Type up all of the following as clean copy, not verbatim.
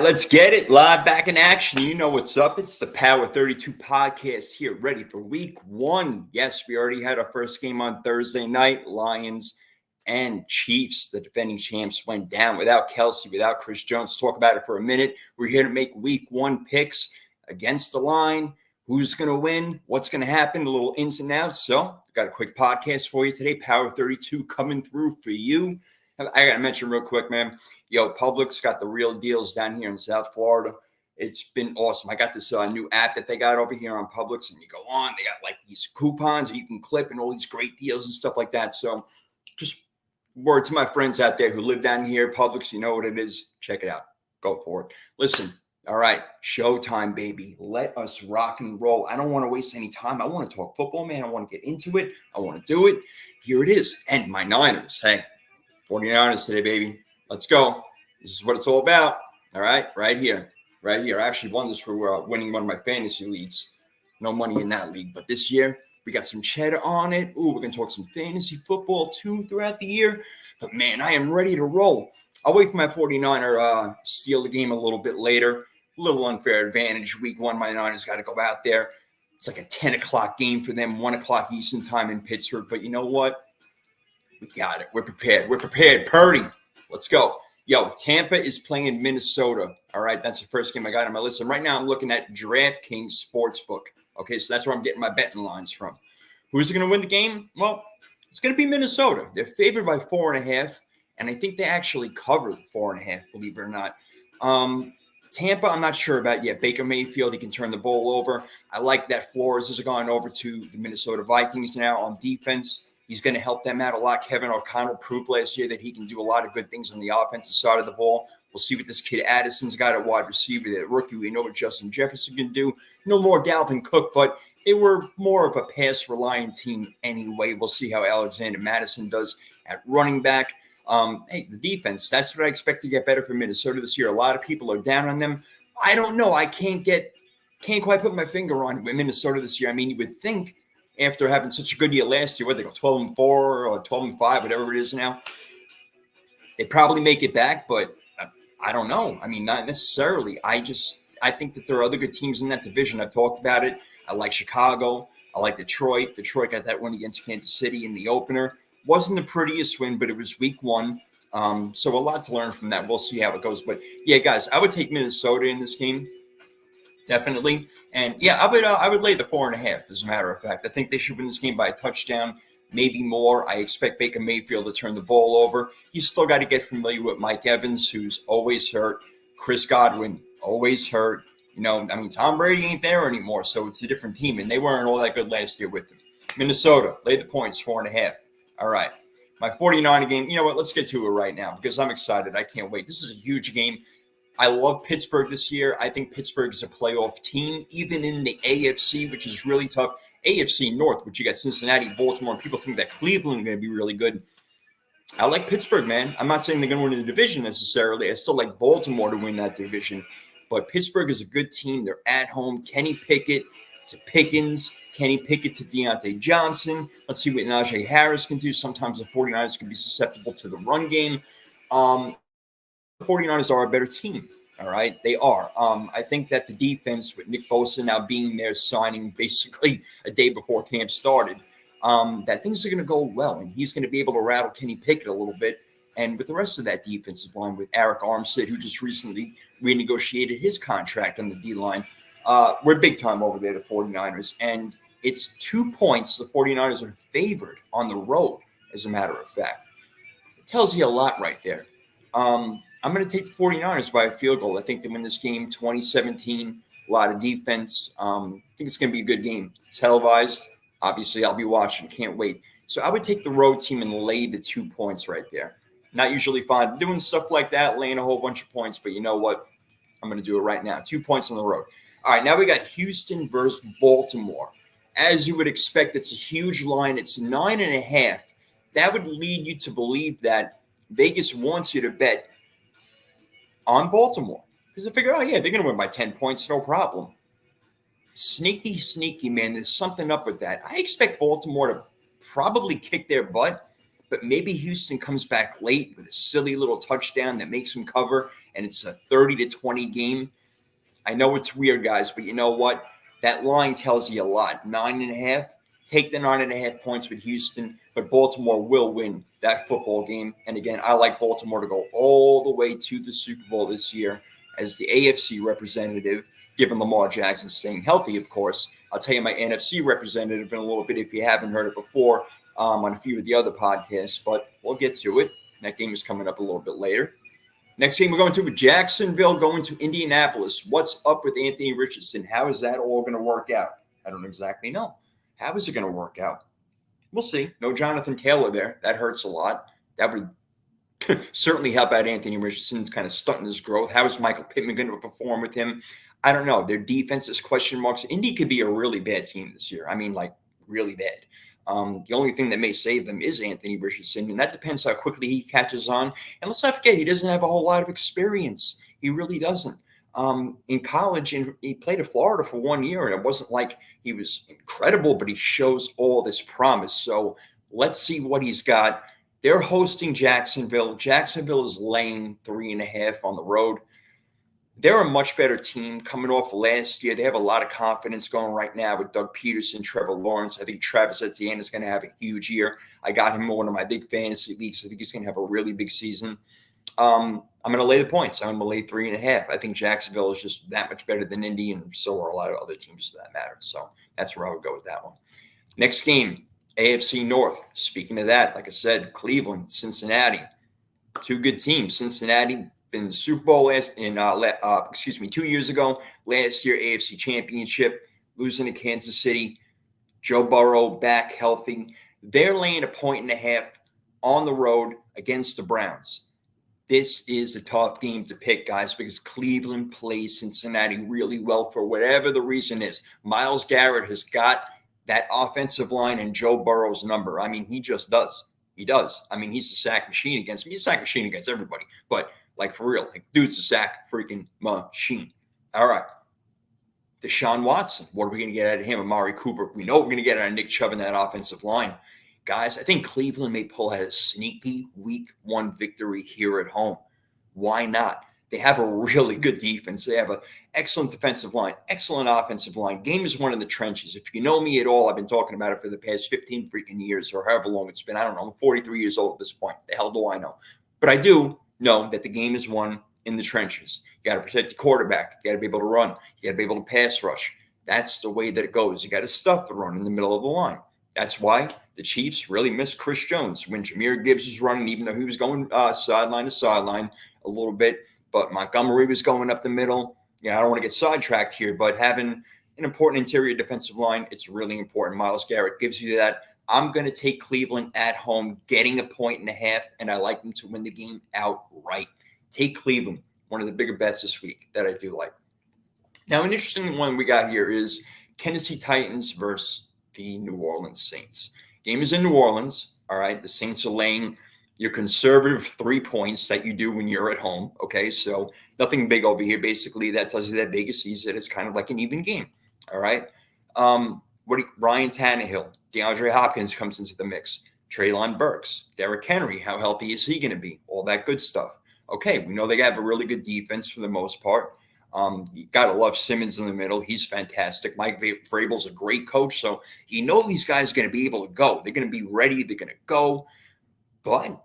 let's get it. Live back in action. You know what's up. It's the Power 32 podcast here, ready for week one. Yes, we already had our first game on Thursday night. Lions and Chiefs, the defending champs, went down without Kelsey, without Chris Jones. Talk about it for a minute. We're here to make week one picks against the line. Who's going to win? What's going to happen? A little ins and outs. So, I've got a quick podcast for you today. Power 32 coming through for you. I got to mention real quick, man. Yo, Publix got the real deals down here in South Florida. It's been awesome. I got this new app that they got over here on Publix, and you go on. They got like these coupons that you can clip and all these great deals and stuff like that. So just word to my friends out there who live down here, Publix, you know what it is. Check it out. Go for it. Listen, all right, showtime, baby. Let us rock and roll. I don't want to waste any time. I want to talk football, man. I want to get into it. I want to do it. Here it is. And my Niners. Hey, 49ers today, baby. Let's go. This is what it's all about. All right, right here. I actually won this for winning one of my fantasy leagues. No money in that league, but this year we got some cheddar on it. Ooh, we're going to talk some fantasy football too throughout the year. But, man, I am ready to roll. I'll wait for my 49er steal the game a little bit later. A little unfair advantage. Week one, my Niners got to go out there. It's like a 10 o'clock game for them, 1 o'clock Eastern time in Pittsburgh. But you know what? We got it. We're prepared. Purdy. Let's go. Yo, Tampa is playing Minnesota. All right, that's the first game I got on my list. And right now I'm looking at DraftKings Sportsbook. Okay, so that's where I'm getting my betting lines from. Who's going to win the game? Well, it's going to be Minnesota. They're favored by 4.5, and I think they actually covered 4.5, believe it or not. Tampa, I'm not sure about yet. Baker Mayfield, he can turn the ball over. I like that Flores is going over to the Minnesota Vikings now on defense. He's going to help them out a lot. Kevin O'Connell proved last year that he can do a lot of good things on the offensive side of the ball. We'll see what this kid Addison's got at wide receiver, that rookie. We know what Justin Jefferson can do. No more Dalvin Cook, but they were more of a pass-reliant team anyway. We'll see how Alexander Madison does at running back. Hey, the defense, that's what I expect to get better for Minnesota this year. A lot of people are down on them. I don't know. I can't quite put my finger on Minnesota this year. I mean, you would think after having such a good year last year, whether they go 12-4 or 12-5, whatever it is now, they probably make it back, but I don't know. I mean, not necessarily. I think that there are other good teams in that division. I've talked about it. I like Chicago. I like Detroit. Detroit got that win against Kansas City in the opener. Wasn't the prettiest win, but it was week one. So a lot to learn from that. We'll see how it goes. But, yeah, guys, I would take Minnesota in this game. Definitely. And, yeah, I would lay the 4.5, as a matter of fact. I think they should win this game by a touchdown, maybe more. I expect Baker Mayfield to turn the ball over. He's still got to get familiar with Mike Evans, who's always hurt. Chris Godwin, always hurt. You know, I mean, Tom Brady ain't there anymore, so it's a different team, and they weren't all that good last year with him. Minnesota, lay the points, 4.5. All right. My 49er game, you know what? Let's get to it right now because I'm excited. I can't wait. This is a huge game. I love Pittsburgh this year. I think Pittsburgh is a playoff team, even in the AFC, which is really tough. AFC North, which you got Cincinnati, Baltimore, and people think that Cleveland is going to be really good. I like Pittsburgh, man. I'm not saying they're going to win the division necessarily. I still like Baltimore to win that division. But Pittsburgh is a good team. They're at home. Kenny Pickett to Pickens. Kenny Pickett to Deontay Johnson. Let's see what Najee Harris can do. Sometimes the 49ers can be susceptible to the run game. The 49ers are a better team, all right? They are. I think that the defense, with Nick Bosa now being there, signing basically a day before camp started, that things are going to go well, and he's going to be able to rattle Kenny Pickett a little bit. And with the rest of that defensive line, with Eric Armstead, who just recently renegotiated his contract on the D-line, we're big time over there, the 49ers. And it's 2 points. The 49ers are favored on the road, as a matter of fact. It tells you a lot right there. I'm going to take the 49ers by a field goal. I think they win this game 2017. A lot of defense. I think it's going to be a good game. It's televised. Obviously, I'll be watching. Can't wait. So I would take the road team and lay the 2 points right there. Not usually fond of doing stuff like that, laying a whole bunch of points. But you know what? I'm going to do it right now. 2 points on the road. All right, now we got Houston versus Baltimore. As you would expect, it's a huge line. It's 9.5. That would lead you to believe that Vegas wants you to bet on Baltimore. Because they figure, oh, yeah, they're going to win by 10 points, no problem. Sneaky, man. There's something up with that. I expect Baltimore to probably kick their butt, but maybe Houston comes back late with a silly little touchdown that makes them cover, and it's a 30-20 game. I know it's weird, guys, but you know what? That line tells you a lot. 9.5. Take the 9.5 points with Houston, but Baltimore will win that football game. And again, I like Baltimore to go all the way to the Super Bowl this year as the AFC representative, given Lamar Jackson staying healthy, of course. I'll tell you my NFC representative in a little bit if you haven't heard it before on a few of the other podcasts, but we'll get to it. That game is coming up a little bit later. Next game we're going to Jacksonville, going to Indianapolis. What's up with Anthony Richardson? How is that all going to work out? I don't exactly know. How is it going to work out? We'll see. No Jonathan Taylor there. That hurts a lot. That would certainly help out Anthony Richardson, kind of stunting his growth. How is Michael Pittman going to perform with him? I don't know. Their defense is question marks. Indy could be a really bad team this year. I mean, like, really bad. The only thing that may save them is Anthony Richardson, and that depends how quickly he catches on. And let's not forget, he doesn't have a whole lot of experience. He really doesn't. In college, and he played at Florida for 1 year, and it wasn't like he was incredible, but he shows all this promise. So let's see what he's got. They're hosting Jacksonville. Jacksonville is laying 3.5 on the road. They're a much better team coming off last year. They have a lot of confidence going right now with Doug Peterson, Trevor Lawrence. I think Travis Etienne is going to have a huge year. I got him in one of my big fantasy leagues. I think he's going to have a really big season. I'm going to lay the points. I'm going to lay 3.5. I think Jacksonville is just that much better than Indy, and so are a lot of other teams for that matter. So that's where I would go with that one. Next game, AFC North. Speaking of that, like I said, Cleveland, Cincinnati. Two good teams. Cincinnati in the Super Bowl 2 years ago. Last year, AFC Championship, losing to Kansas City. Joe Burrow back healthy. They're laying 1.5 on the road against the Browns. This is a tough game to pick, guys, because Cleveland plays Cincinnati really well for whatever the reason is. Myles Garrett has got that offensive line and Joe Burrow's number. I mean, he just does. He does. I mean, he's a sack machine against me. He's a sack machine against everybody. But, like, for real, like, dude's a sack freaking machine. All right. Deshaun Watson. What are we going to get out of him? Amari Cooper. We know we're going to get out of Nick Chubb in that offensive line. Guys, I think Cleveland may pull out a sneaky week 1 victory here at home. Why not? They have a really good defense. They have an excellent defensive line, excellent offensive line. Game is won in the trenches. If you know me at all, I've been talking about it for the past 15 freaking years or however long it's been. I don't know. I'm 43 years old at this point. The hell do I know? But I do know that the game is won in the trenches. You got to protect the quarterback. You got to be able to run. You got to be able to pass rush. That's the way that it goes. You got to stuff the run in the middle of the line. That's why the Chiefs really missed Chris Jones when Jahmyr Gibbs was running, even though he was going sideline to sideline a little bit. But Montgomery was going up the middle. I don't want to get sidetracked here, but having an important interior defensive line, it's really important. Myles Garrett gives you that. I'm going to take Cleveland at home, getting 1.5, and I like them to win the game outright. Take Cleveland, one of the bigger bets this week that I do like. Now, an interesting one we got here is Tennessee Titans versus the New Orleans Saints. Game is in New Orleans. All right. The Saints are laying your conservative 3 points that you do when you're at home. Okay. So nothing big over here. Basically, that tells you that Vegas sees it. It's kind of like an even game. All right. Ryan Tannehill, DeAndre Hopkins comes into the mix. Treylon Burks, Derrick Henry. How healthy is he going to be? All that good stuff. Okay. We know they have a really good defense for the most part. You got to love Simmons in the middle. He's fantastic. Mike Vrabel's a great coach. So you know these guys are going to be able to go. They're going to be ready. They're going to go. But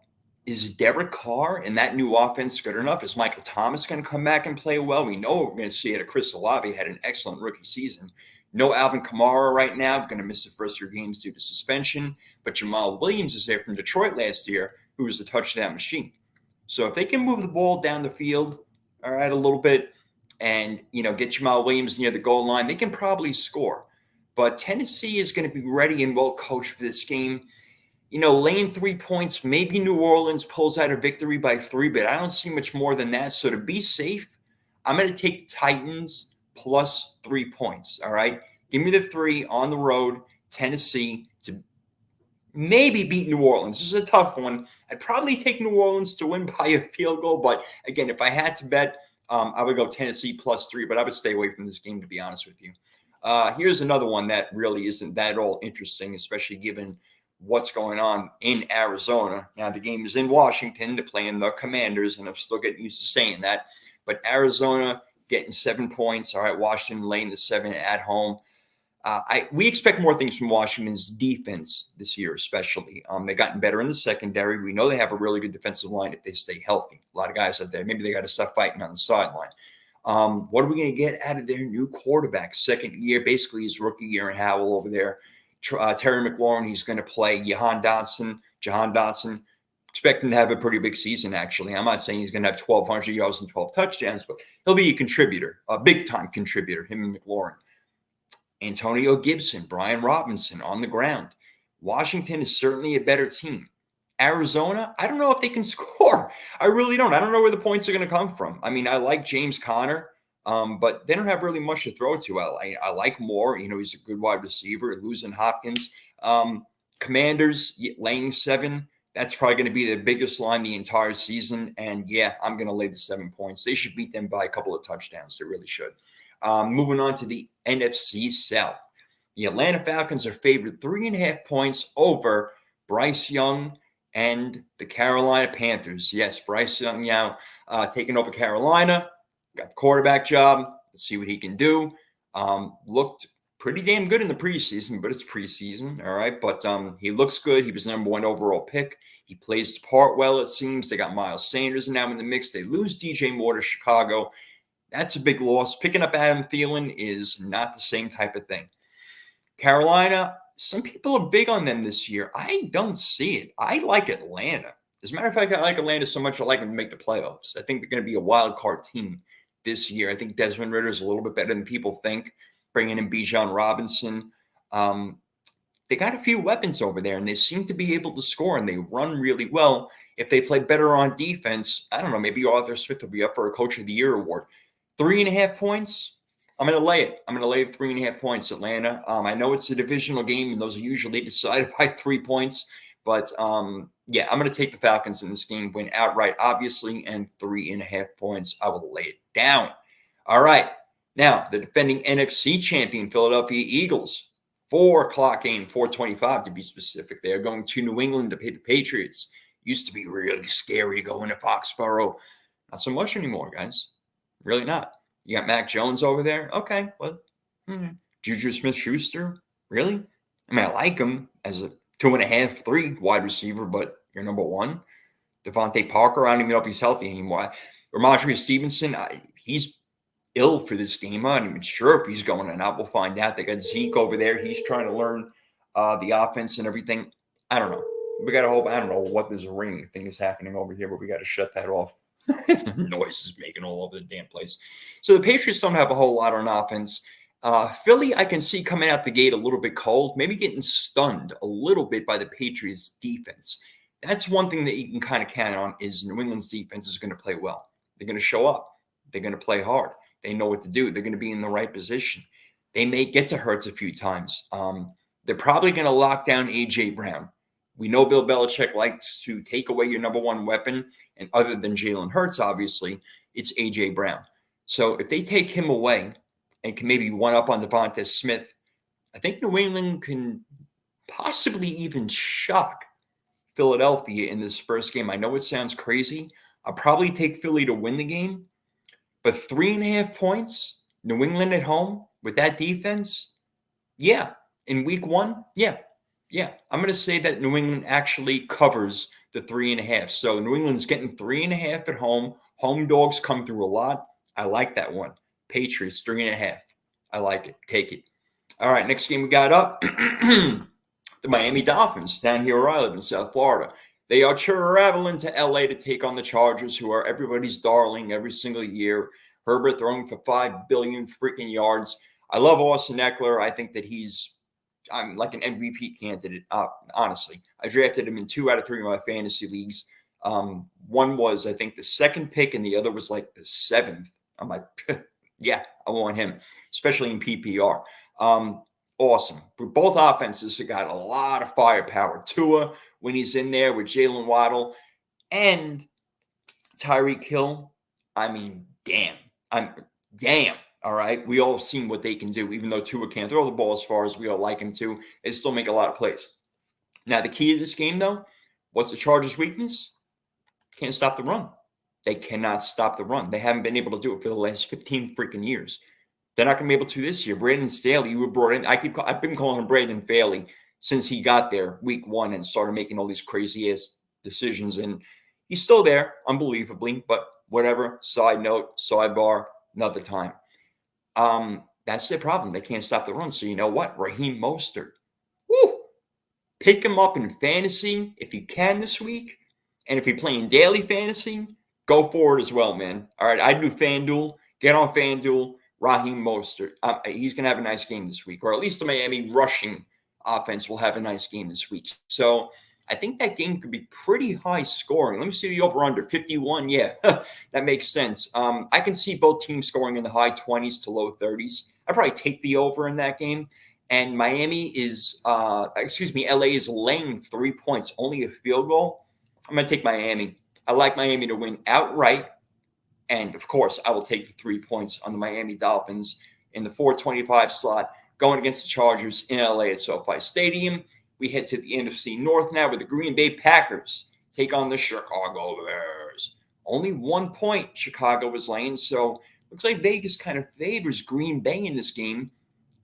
is Derek Carr and that new offense good enough? Is Michael Thomas going to come back and play well? We know we're going to see it. Chris Olave had an excellent rookie season. No Alvin Kamara right now. Going to miss the first 3 games due to suspension. But Jamal Williams is there from Detroit last year, who was a touchdown machine. So if they can move the ball down the field, all right, a little bit, and, get Jamal Williams near the goal line, they can probably score. But Tennessee is going to be ready and well coached for this game. Laying 3 points, maybe New Orleans pulls out a victory by 3, but I don't see much more than that. So to be safe, I'm going to take the Titans plus 3 points, all right? Give me the 3 on the road, Tennessee, to maybe beat New Orleans. This is a tough one. I'd probably take New Orleans to win by a field goal, but again, if I had to bet, I would go Tennessee plus 3, but I would stay away from this game, to be honest with you. Here's another one that really isn't that all interesting, especially given what's going on in Arizona. Now, the game is in Washington. They're playing the Commanders, and I'm still getting used to saying that. But Arizona getting 7 points. All right, Washington laying the 7 at home. We expect more things from Washington's defense this year, especially. They've gotten better in the secondary. We know they have a really good defensive line if they stay healthy. A lot of guys out there, maybe they got to stop fighting on the sideline. What are we going to get out of their new quarterback? Second year, basically his rookie year in Howell over there. Terry McLaurin, he's going to play Jahan Dotson. Expect him to have a pretty big season, actually. I'm not saying he's going to have 1,200 yards and 12 touchdowns, but he'll be a contributor, a big-time contributor, him and McLaurin. Antonio Gibson, Brian Robinson on the ground. Washington is certainly a better team. Arizona, I don't know if they can score. I really don't. I don't know where the points are going to come from. I mean, I like James Conner, but they don't have really much to throw to. I like Moore. He's a good wide receiver. Losing Hopkins. Commanders laying 7. That's probably going to be the biggest line the entire season. And, yeah, I'm going to lay the 7 points. They should beat them by a couple of touchdowns. They really should. Moving on to the NFC South. The Atlanta Falcons are favored 3.5 points over Bryce Young and the Carolina Panthers. Yes, Bryce Young now taking over Carolina. Got the quarterback job. Let's see what he can do. Looked pretty damn good in the preseason, but it's preseason, all right? But he looks good. He was number 1 overall pick. He plays the part well, it seems. They got Miles Sanders now in the mix. They lose DJ Moore to Chicago. That's a big loss. Picking up Adam Thielen is not the same type of thing. Carolina, some people are big on them this year. I don't see it. I like Atlanta. As a matter of fact, I like Atlanta so much I like them to make the playoffs. I think they're going to be a wild card team this year. I think Desmond Ritter is a little bit better than people think. Bringing in Bijan Robinson. They got a few weapons over there, and they seem to be able to score, and they run really well. If they play better on defense, I don't know, maybe Arthur Smith will be up for a Coach of the Year award. 3.5 points. I'm going to lay it. I'm going to lay 3.5 points, Atlanta. I know it's a divisional game, and those are usually decided by 3 points. But, yeah, I'm going to take the Falcons in this game, win outright, obviously, and 3.5 points. I will lay it down. All right. Now, the defending NFC champion, Philadelphia Eagles, 4 o'clock game, 4:25 to be specific. They are going to New England to pay the Patriots. Used to be really scary going to Foxborough. Not so much anymore, guys. Really not. You got Mac Jones over there. Okay, well, Juju Smith-Schuster. Really? I mean, I like him as a 2.5, 3 wide receiver, but you're number 1. Devontae Parker, I don't even know if he's healthy anymore. Ramondre Stevenson, he's ill for this game. I'm not even sure if he's going or not. We'll find out. They got Zeke over there. He's trying to learn the offense and everything. I don't know. We got to hope. I don't know what this ring thing is happening over here, but we got to shut that off. Noise is making all over the damn place. So the Patriots don't have a whole lot on offense. Philly, I can see coming out the gate a little bit cold, maybe getting stunned a little bit by the Patriots' defense. That's one thing that you can kind of count on is New England's defense is going to play well. They're going to show up. They're going to play hard. They know what to do. They're going to be in the right position. They may get to Hurts a few times. They're probably going to lock down A.J. Brown. We know Bill Belichick likes to take away your number 1 weapon, and other than Jalen Hurts, obviously, it's A.J. Brown. So if they take him away and can maybe one up on Devonta Smith, I think New England can possibly even shock Philadelphia in this first game. I know it sounds crazy. I'll probably take Philly to win the game, but 3.5 points, New England at home with that defense, yeah. In week 1, yeah. I'm going to say that New England actually covers the 3.5. So New England's getting 3.5 at home. Home dogs come through a lot. I like that one. Patriots, 3.5. I like it. Take it. All right, next game we got up. The Miami Dolphins down here where I live in South Florida. They are traveling to L.A. to take on the Chargers, who are everybody's darling every single year. Herbert throwing for 5 billion freaking yards. I love Austin Eckler. I think that I'm like an MVP candidate, honestly. I drafted him in 2 out of 3 of my fantasy leagues. One was, I think, the 2nd pick, and the other was like the 7th. I'm like, yeah, I want him, especially in PPR. Awesome. But both offenses have got a lot of firepower. Tua, when he's in there with Jalen Waddle and Tyreek Hill, I mean, damn. All right. We all have seen what they can do, even though Tua can't throw the ball as far as we all like him to. They still make a lot of plays. Now, the key to this game, though, what's the Chargers' weakness? Can't stop the run. They cannot stop the run. They haven't been able to do it for the last 15 freaking years. They're not going to be able to this year. Brandon Staley, you were brought in. I've been calling him Brandon Staley since he got there week 1 and started making all these crazy ass decisions. And he's still there, unbelievably, but whatever. Side note, sidebar, another time. That's their problem. They can't stop the run. So you know what? Raheem Mostert. Woo! Pick him up in fantasy if you can this week. And if you're playing daily fantasy, go for it as well, man. All right, I do FanDuel. Get on FanDuel. Raheem Mostert. He's going to have a nice game this week, or at least the Miami rushing offense will have a nice game this week. So I think that game could be pretty high scoring. Let me see the over-under, 51. Yeah, that makes sense. I can see both teams scoring in the high 20s to low 30s. I'd probably take the over in that game. And LA is laying 3 points, only a field goal. I'm going to take Miami. I like Miami to win outright. And, of course, I will take the 3 points on the Miami Dolphins in the 425 slot going against the Chargers in LA at SoFi Stadium. We head to the NFC North now, where the Green Bay Packers take on the Chicago Bears. Only 1 point Chicago was laying, so looks like Vegas kind of favors Green Bay in this game.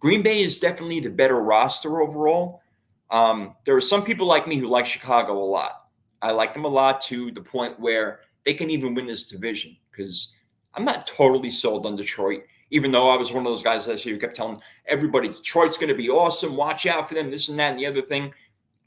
Green Bay is definitely the better roster overall. There are some people like me who like Chicago a lot. I like them a lot to the point where they can even win this division, because I'm not totally sold on Detroit, even though I was one of those guys last year who kept telling everybody Detroit's going to be awesome, watch out for them, this and that and the other thing.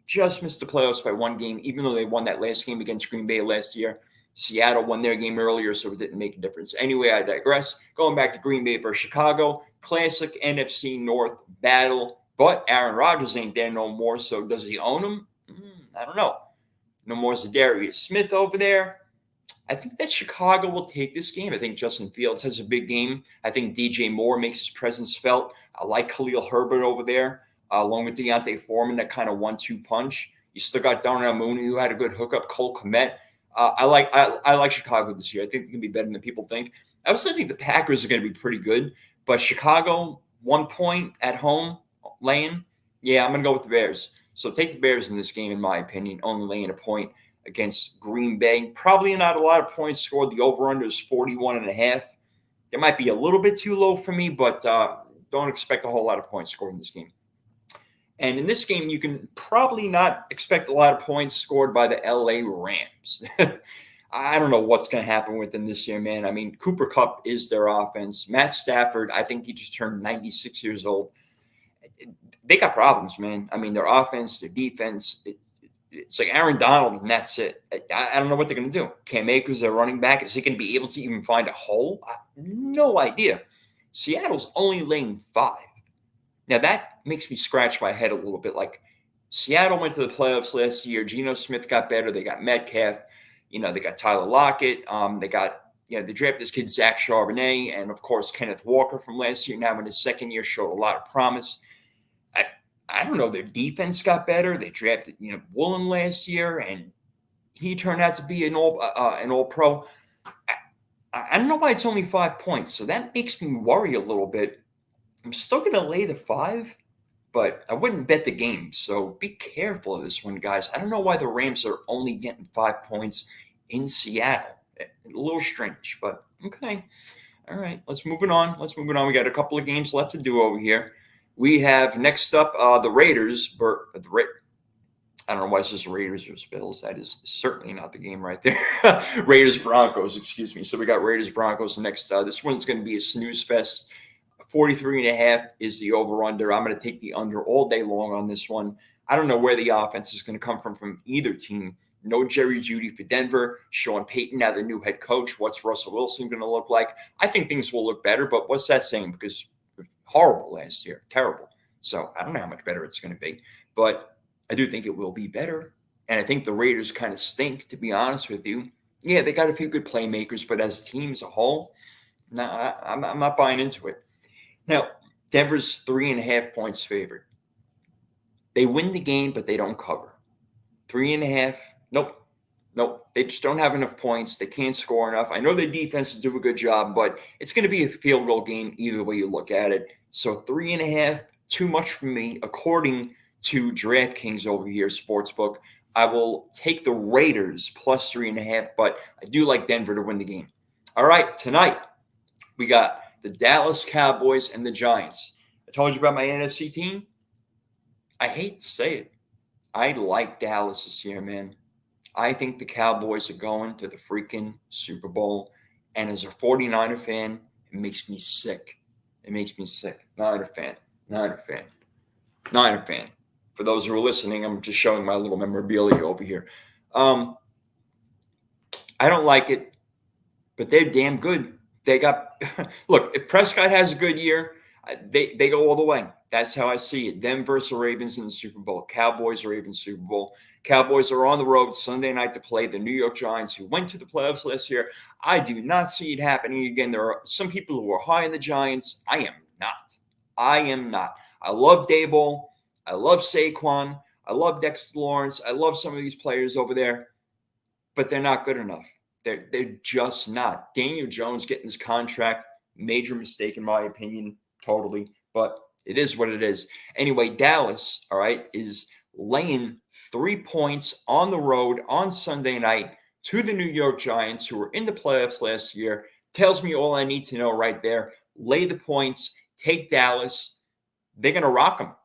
Just missed the playoffs by 1 game, even though they won that last game against Green Bay last year. Seattle won their game earlier, so it didn't make a difference. Anyway, I digress. Going back to Green Bay versus Chicago, classic NFC North battle, but Aaron Rodgers ain't there no more, so does he own him? I don't know. No more Zadarius Smith over there. I think that Chicago will take this game. I think Justin Fields has a big game. I think DJ Moore makes his presence felt. I like Khalil Herbert over there, along with Deontay Foreman, that kind of 1-2 punch. You still got Darnell Mooney, who had a good hookup. Cole Kmet. I like Chicago this year. I think they're going to be better than people think. I also think the Packers are going to be pretty good, but Chicago, 1 point at home, laying. Yeah, I'm going to go with the Bears. So take the Bears in this game, in my opinion, only laying a point against Green Bay. Probably not a lot of points scored. The over-under is 41.5. It might be a little bit too low for me, but don't expect a whole lot of points scored in this game. And in this game, you can probably not expect a lot of points scored by the LA Rams. I don't know what's going to happen with them this year, man. I mean, Cooper Kupp is their offense. Matt Stafford, I think he just turned 96 years old. They got problems, man. I mean, their offense, their defense, it's like Aaron Donald, and that's it. I don't know what they're going to do. Cam Akers, their running back, is he going to be able to even find a hole? No idea. Seattle's only laying 5. Now, that makes me scratch my head a little bit. Like, Seattle went to the playoffs last year. Geno Smith got better. They got Metcalf. They got Tyler Lockett. They drafted this kid, Zach Charbonnet, and, of course, Kenneth Walker from last year. Now in his second year, showed a lot of promise. I don't know. Their defense got better. They drafted, Woolen last year, and he turned out to be an all-pro. I don't know why it's only 5 points, so that makes me worry a little bit. I'm still going to lay the 5, but I wouldn't bet the game, so be careful of this one, guys. I don't know why the Rams are only getting 5 points in Seattle. A little strange, but okay. All right, let's move it on. We got a couple of games left to do over here. We have next up the Raiders. I don't know why it says Raiders or Bills. That is certainly not the game right there. Raiders Broncos, excuse me. So we got Raiders Broncos next. This one's going to be a snooze fest. 43.5 is the over-under. I'm going to take the under all day long on this one. I don't know where the offense is going to come from either team. No Jerry Jeudy for Denver. Sean Payton, now the new head coach. What's Russell Wilson going to look like? I think things will look better, but what's that saying? Because horrible last year. Terrible. So I don't know how much better it's going to be. But I do think it will be better. And I think the Raiders kind of stink, to be honest with you. Yeah, they got a few good playmakers, but as a team as a whole, I'm not buying into it. Now, Denver's 3.5 points favored. They win the game, but they don't cover. 3.5, nope. They just don't have enough points. They can't score enough. I know their defense will do a good job, but it's going to be a field goal game either way you look at it. So 3.5, too much for me, according to DraftKings over here, Sportsbook. I will take the Raiders plus 3.5, but I do like Denver to win the game. All right, tonight we got the Dallas Cowboys and the Giants. I told you about my NFC team. I hate to say it. I like Dallas this year, man. I think the Cowboys are going to the freaking Super Bowl. And as a 49er fan, it makes me sick. It makes me sick. Niner fan. For those who are listening, I'm just showing my little memorabilia over here. I don't like it, but they're damn good. They got – look, if Prescott has a good year, they go all the way. That's how I see it. Them versus the Ravens in the Super Bowl. Cowboys, Ravens, Super Bowl. Cowboys are on the road Sunday night to play the New York Giants, who went to the playoffs last year. I do not see it happening again. There are some people who are high in the Giants. I am not. I love Daboll. I love Saquon. I love Dexter Lawrence. I love some of these players over there, but they're not good enough. They're just not. Daniel Jones getting this contract, major mistake in my opinion, totally, but it is what it is. Anyway, Dallas, all right, is laying 3 points on the road on Sunday night to the New York Giants, who were in the playoffs last year. Tells me all I need to know right there. Lay the points, take Dallas. They're going to rock them.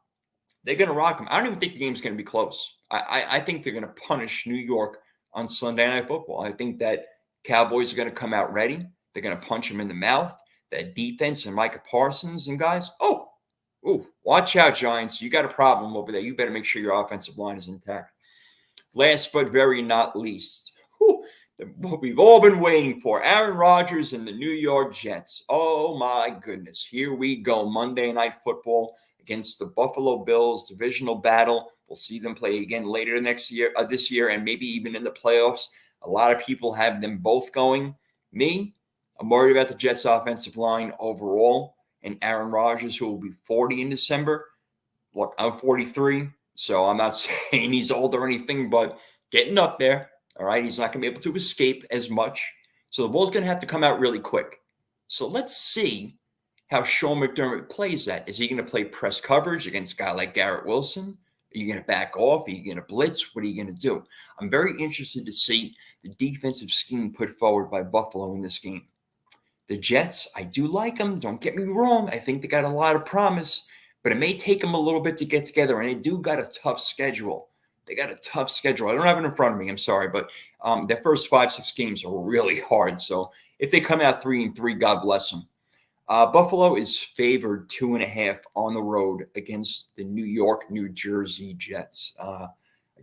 I don't even think the game's going to be close. I think they're going to punish New York on Sunday Night Football. I think that Cowboys are going to come out ready. They're going to punch them in the mouth. That defense and Micah Parsons and guys, watch out, Giants. You got a problem over there. You better make sure your offensive line is intact. Last but very not least, what we've all been waiting for, Aaron Rodgers and the New York Jets. Oh, my goodness. Here we go. Monday Night Football against the Buffalo Bills, divisional battle. We'll see them play again later this year, and maybe even in the playoffs. A lot of people have them both going. Me, I'm worried about the Jets' offensive line overall, and Aaron Rodgers, who will be 40 in December. Look, I'm 43, so I'm not saying he's old or anything, but getting up there. All right, he's not going to be able to escape as much. So the ball's going to have to come out really quick. So let's see how Sean McDermott plays that. Is he going to play press coverage against a guy like Garrett Wilson? Are you going to back off? Are you going to blitz? What are you going to do? I'm very interested to see the defensive scheme put forward by Buffalo in this game. The Jets, I do like them. Don't get me wrong. I think they got a lot of promise, but it may take them a little bit to get together, and they do got a tough schedule. I don't have it in front of me. I'm sorry, but their first 5-6 games are really hard. So if they come out 3-3, God bless them. Buffalo is favored 2.5 on the road against the New Jersey Jets. I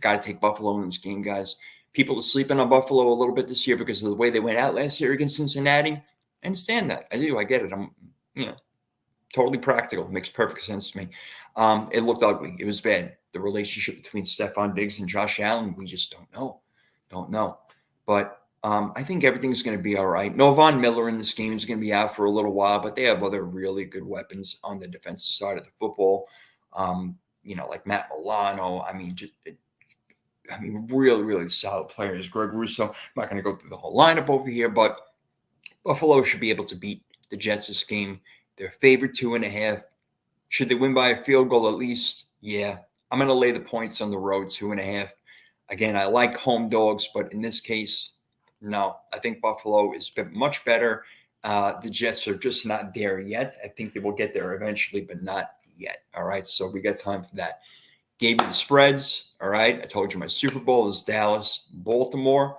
got to take Buffalo in this game, guys. People are sleeping on Buffalo a little bit this year because of the way they went out last year against Cincinnati. I understand that. I do. I get it. I'm, totally practical. It makes perfect sense to me. It looked ugly. It was bad. The relationship between Stephon Diggs and Josh Allen, we just don't know. But I think everything's going to be all right. No Von Miller in this game is going to be out for a little while, but they have other really good weapons on the defensive side of the football. Like Matt Milano. Really, really solid players. Greg Rousseau. I'm not going to go through the whole lineup over here, but Buffalo should be able to beat the Jets this game. They're favored 2.5. Should they win by a field goal at least? Yeah. I'm going to lay the points on the road, 2.5. Again, I like home dogs, but in this case, no. I think Buffalo is much better. The Jets are just not there yet. I think they will get there eventually, but not yet. All right, so we got time for that. Gave you the spreads. All right, I told you my Super Bowl is Dallas, Baltimore,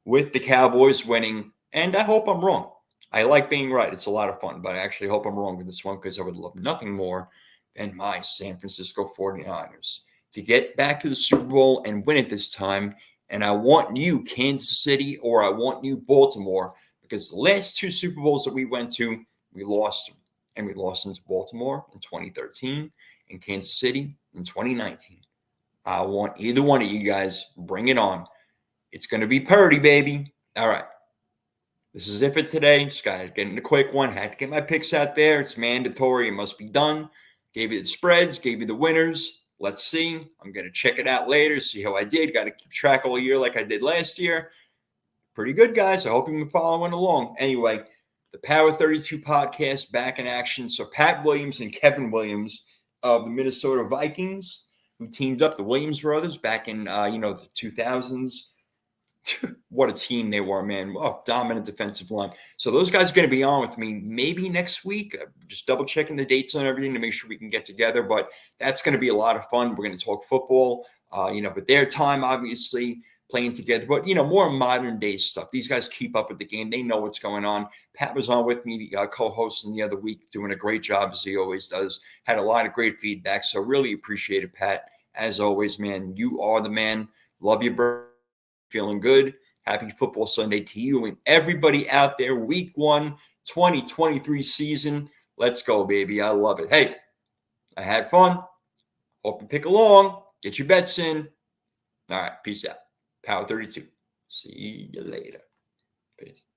with the Cowboys winning, and I hope I'm wrong. I like being right. It's a lot of fun, but I actually hope I'm wrong with this one because I would love nothing more than my San Francisco 49ers to get back to the Super Bowl and win it this time. And I want you, Kansas City, or I want you, Baltimore, because the last 2 Super Bowls that we went to, we lost them. And we lost them to Baltimore in 2013 and Kansas City in 2019. I want either one of you guys. Bring it on. It's going to be Purdy, baby. All right. This is it for today. Just got to get in a quick one. Had to get my picks out there. It's mandatory. It must be done. Gave you the spreads. Gave you the winners. Let's see. I'm going to check it out later, see how I did. Got to keep track all year like I did last year. Pretty good, guys. I hope you've been following along. Anyway, the Power 32 podcast back in action. So Pat Williams and Kevin Williams of the Minnesota Vikings who teamed up, the Williams brothers, back in, the 2000s. What a team they were, man. Oh, dominant defensive line. So those guys are going to be on with me maybe next week. Just double checking the dates and everything to make sure we can get together. But that's going to be a lot of fun. We're going to talk football, but their time, obviously, playing together. But, more modern day stuff. These guys keep up with the game. They know what's going on. Pat was on with me, co-hosting the other week, doing a great job as he always does. Had a lot of great feedback. So really appreciate it, Pat. As always, man, you are the man. Love you, bro. Feeling good. Happy Football Sunday to you and everybody out there. Week 1, 2023 season. Let's go, baby. I love it. Hey, I had fun. Hope you pick along. Get your bets in. All right. Peace out. Power 32. See you later. Peace.